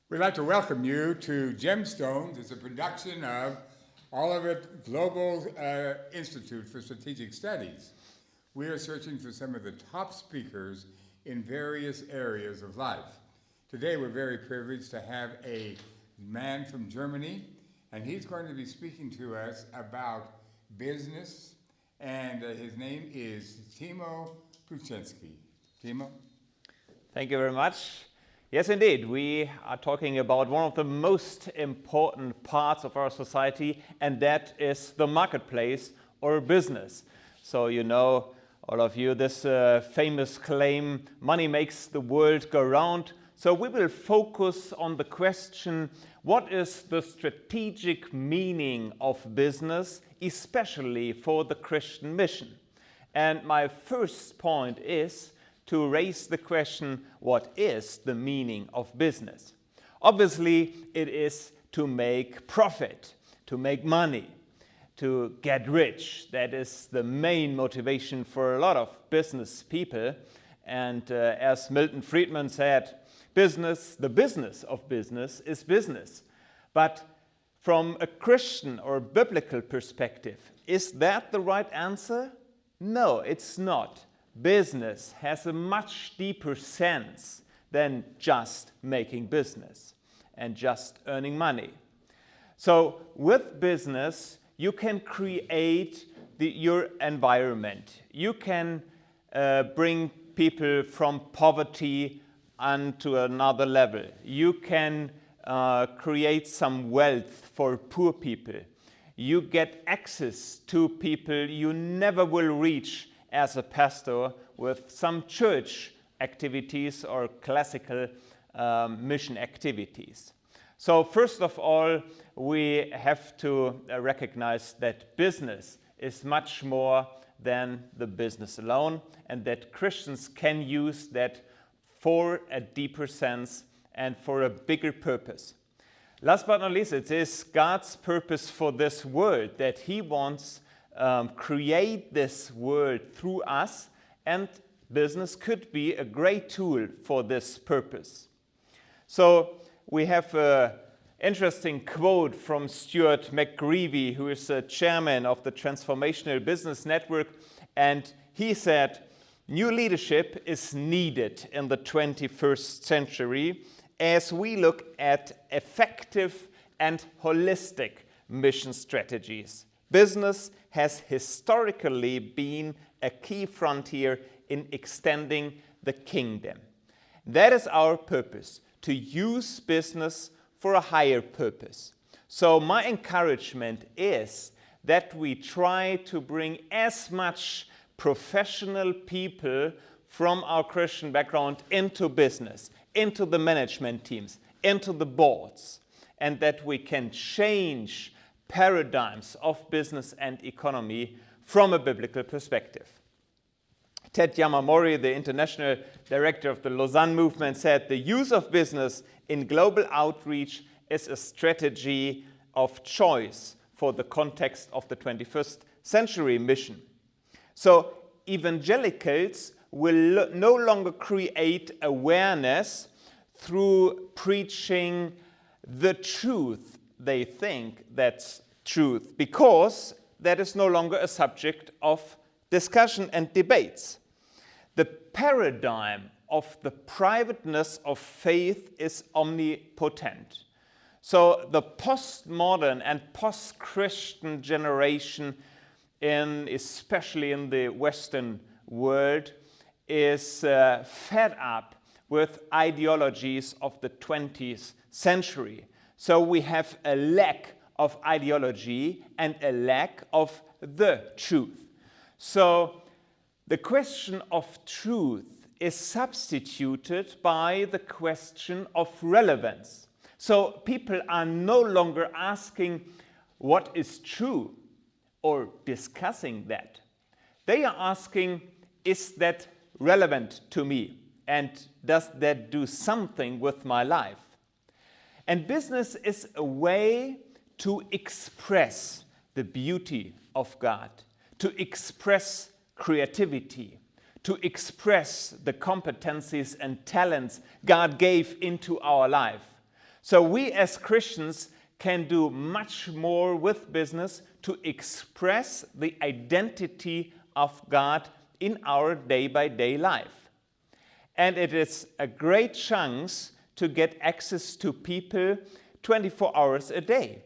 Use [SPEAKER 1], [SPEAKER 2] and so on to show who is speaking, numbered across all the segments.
[SPEAKER 1] We'd like to welcome you to Gemstones. It's a production of Olivet Global Institute for Strategic Studies. We are searching for some of the top speakers in various areas of life. Today we're very privileged to have a man from Germany, and he's going to be speaking to us about business, and his name is Timo Puczynski. Timo?
[SPEAKER 2] Thank you very much. Yes, indeed, we are talking about one of the most important parts of our society, and that is the marketplace or business. So you know, all of you, this famous claim, money makes the world go round. So we will focus on the question, what is the strategic meaning of business, especially for the Christian mission? And my first point is to raise the question, what is the meaning of business? Obviously, it is to make profit, to make money, to get rich. That is the main motivation for a lot of business people. And as Milton Friedman said, the business of business is business. But from a Christian or biblical perspective, is that the right answer? No, it's not. Business has a much deeper sense than just making business and just earning money. So with business, you can create your environment. You can bring people from poverty onto another level. You can create some wealth for poor people. You get access to people you never will reach as a pastor with some church activities or classical mission activities. So first of all, we have to recognize that business is much more than the business alone, and that Christians can use that for a deeper sense and for a bigger purpose. Last but not least, it is God's purpose for this world, that He wants create this world through us, and business could be a great tool for this purpose. So we have an interesting quote from Stuart McGreevy, who is a chairman of the Transformational Business Network, and he said, "New leadership is needed in the 21st century as we look at effective and holistic mission strategies. Business has historically been a key frontier in extending the kingdom." That is our purpose, to use business for a higher purpose. So my encouragement is that we try to bring as much professional people from our Christian background into business, into the management teams, into the boards, and that we can change paradigms of business and economy from a biblical perspective. Ted Yamamori, the international director of the Lausanne movement, said the use of business in global outreach is a strategy of choice for the context of the 21st century mission. So evangelicals will no longer create awareness through preaching the truth. They think that's truth, because that is no longer a subject of discussion and debates. The paradigm of the privateness of faith is omnipotent. So the postmodern and post-Christian generation, especially in the Western world, is fed up with ideologies of the 20th century. So we have a lack of ideology and a lack of the truth. So the question of truth is substituted by the question of relevance. So people are no longer asking what is true or discussing that. They are asking, is that relevant to me? And does that do something with my life? And business is a way to express the beauty of God, to express creativity, to express the competencies and talents God gave into our life. So we as Christians can do much more with business to express the identity of God in our day-by-day life. And it is a great chance to get access to people 24 hours a day,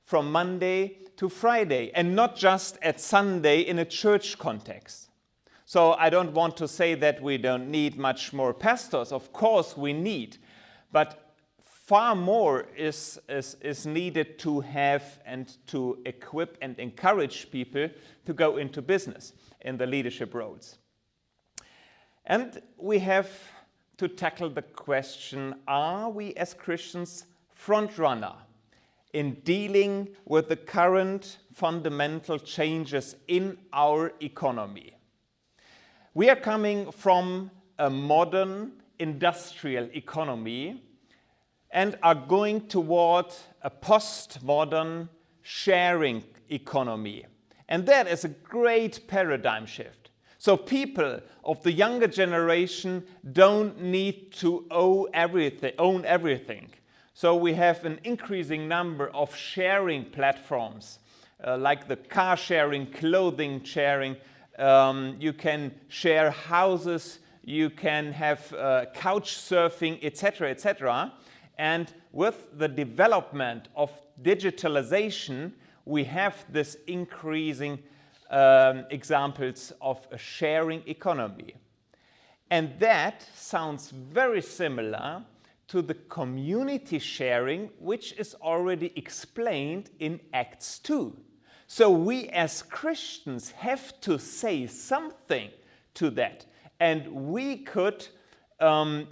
[SPEAKER 2] from Monday to Friday, and not just at Sunday in a church context. So I don't want to say that we don't need much more pastors. Of course we need, but far more is needed to have and to equip and encourage people to go into business in the leadership roles. And we have to tackle the question, are we as Christians front-runner in dealing with the current fundamental changes in our economy? We are coming from a modern industrial economy and are going toward a postmodern sharing economy. And that is a great paradigm shift. So people of the younger generation don't need to own everything. So we have an increasing number of sharing platforms, like the car sharing, clothing sharing. You can share houses, you can have couch surfing, etc., etc. And with the development of digitalization, we have this increasing examples of a sharing economy. And that sounds very similar to the community sharing, which is already explained in Acts 2. So we as Christians have to say something to that. And we could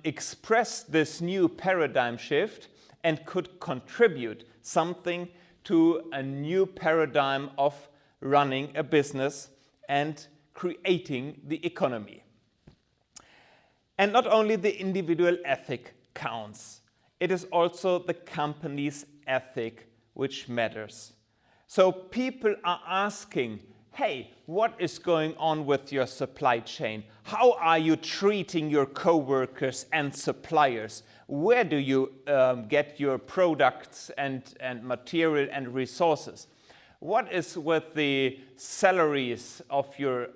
[SPEAKER 2] express this new paradigm shift and could contribute something to a new paradigm of running a business and creating the economy. And not only the individual ethic counts, it is also the company's ethic which matters. So people are asking, hey, what is going on with your supply chain? How are you treating your co-workers and suppliers? Where do you get your products and material and resources? What is with the salaries of your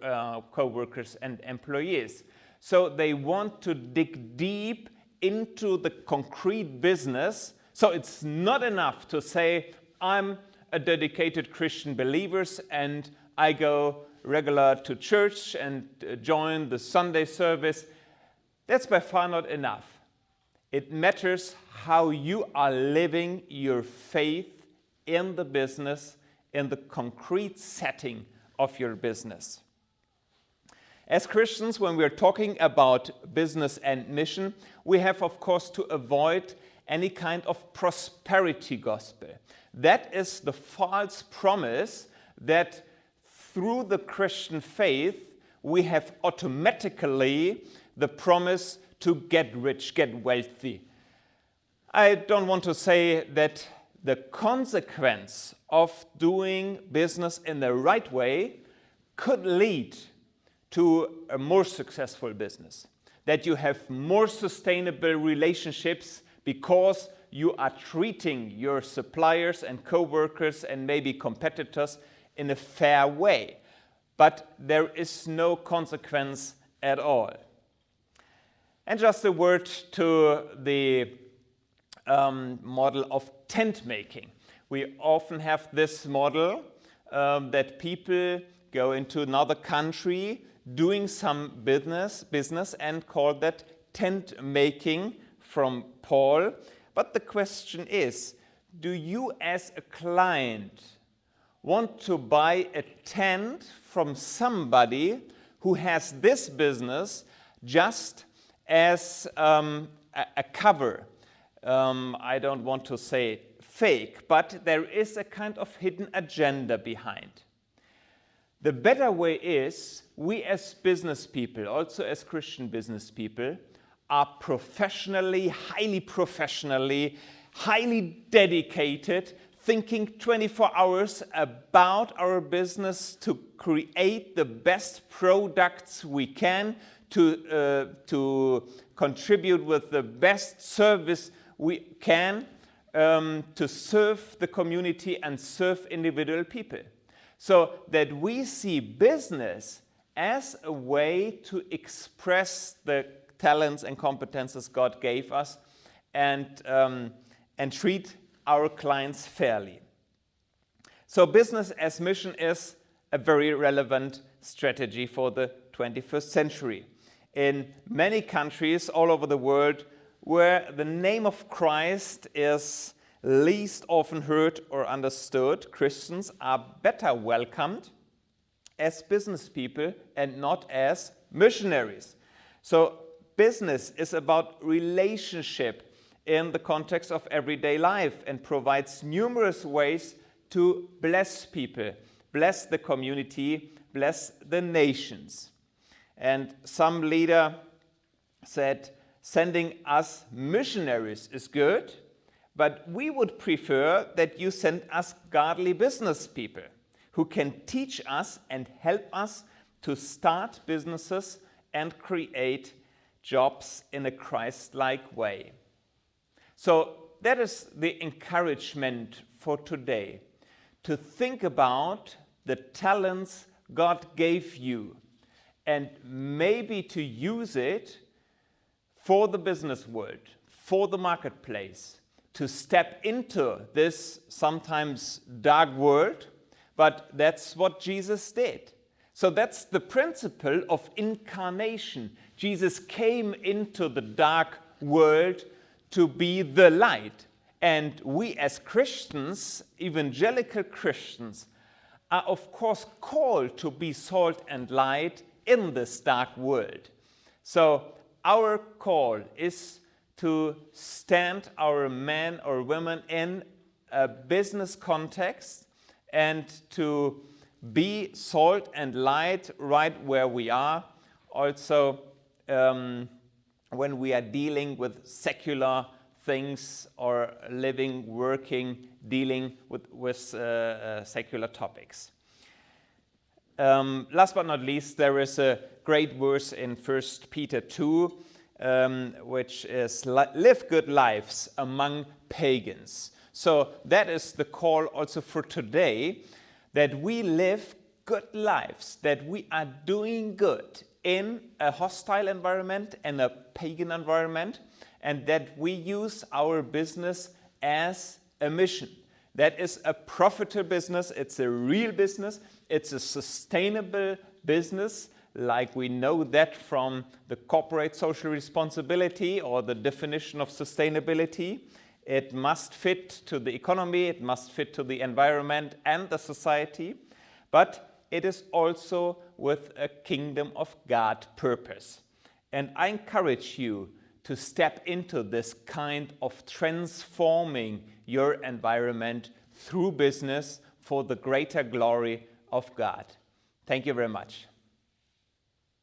[SPEAKER 2] co-workers and employees? So they want to dig deep into the concrete business. So it's not enough to say, I'm a dedicated Christian believer and I go regular to church and join the Sunday service. That's by far not enough. It matters how you are living your faith in the business, in the concrete setting of your business. As Christians, when we're talking about business and mission, we have, of course, to avoid any kind of prosperity gospel. That is the false promise that through the Christian faith, we have automatically the promise to get rich, get wealthy. I don't want to say that the consequence of doing business in the right way could lead to a more successful business, that you have more sustainable relationships because you are treating your suppliers and co-workers and maybe competitors in a fair way. But there is no consequence at all. And just a word to the model of tent making. We often have this model that people go into another country doing some business and call that tent making from Paul. But the question is, do you as a client want to buy a tent from somebody who has this business just as a cover? I don't want to say fake, but there is a kind of hidden agenda behind. The better way is, we as business people, also as Christian business people, are professionally, highly dedicated, thinking 24 hours about our business to create the best products we can, to contribute with the best service we can, to serve the community and serve individual people. So that we see business as a way to express the talents and competences God gave us and treat our clients fairly. So business as mission is a very relevant strategy for the 21st century. In many countries all over the world where the name of Christ is least often heard or understood, Christians are better welcomed as business people and not as missionaries. So business is about relationship in the context of everyday life and provides numerous ways to bless people, bless the community, bless the nations. And some leader said, sending us missionaries is good, but we would prefer that you send us godly business people who can teach us and help us to start businesses and create jobs in a Christ-like way. So that is the encouragement for today, to think about the talents God gave you and maybe to use it for the business world, for the marketplace, to step into this sometimes dark world, but that's what Jesus did. So that's the principle of incarnation. Jesus came into the dark world to be the light. And we as Christians, evangelical Christians, are of course called to be salt and light in this dark world. So our call is to stand our men or women in a business context and to be salt and light right where we are. Also, when we are dealing with secular things or living, working, dealing with secular topics. Last but not least, there is a great verse in 1 Peter 2, which is live good lives among pagans. So that is the call also for today, that we live good lives, that we are doing good in a hostile environment and a pagan environment, and that we use our business as a mission. That is a profitable business, it's a real business, it's a sustainable business, like we know that from the corporate social responsibility or the definition of sustainability. It must fit to the economy, it must fit to the environment and the society, but it is also with a kingdom of God purpose. And I encourage you to step into this kind of transforming your environment through business for the greater glory of God. Thank you very much.